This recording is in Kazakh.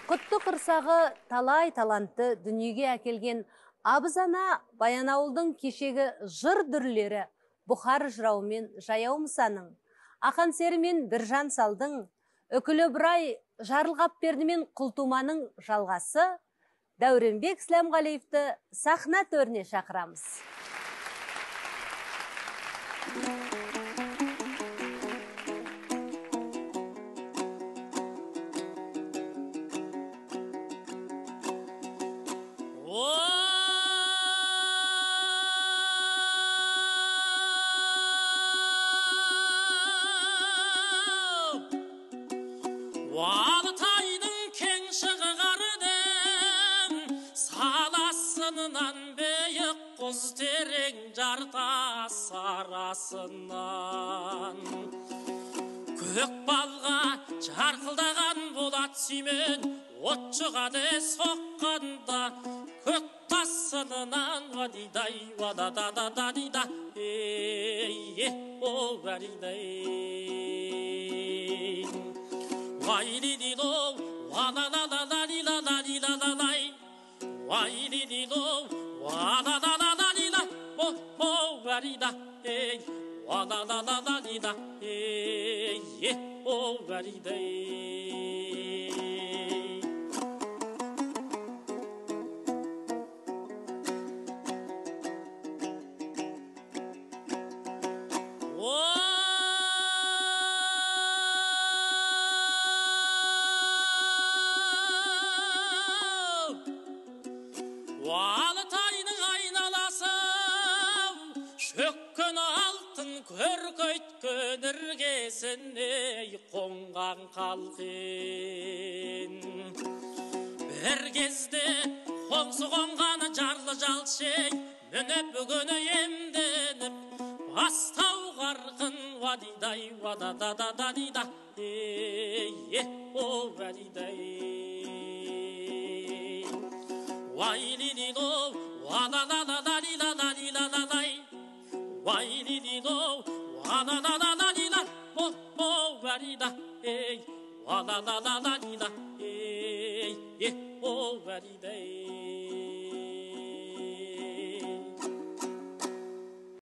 Құтты құрсағы талай талантты дүниеге әкелген Абызана Баянауылдың кешегі жыр дүрлері Бұхар жырау мен Жаяу Мұсаның, Ақан сері мен Біржан Салдың, Үкілі Бұрай Жарылғап берді мен Құлтуманың жалғасы Дәуренбек Сләмғалиевті сахна төріне шақырамыз. Көк балға жарқылдаған болат сүймен от шығады соққанда көк тасынынан вадидай вадададададида о варидай вайлидидо вадададададидададидададai вайлидидо вадададададида о варида wa da da da da di da oh very day қонған қалқин бір кезде қоңсы қонғаны жарлы жалшей мініп бүгіні емденіп бастау қарқын вадидай вадададададида о вадидай вайлидидо вадададададидададидададai вайлидидо вадададададида oh varida wa la la la la di da oh varida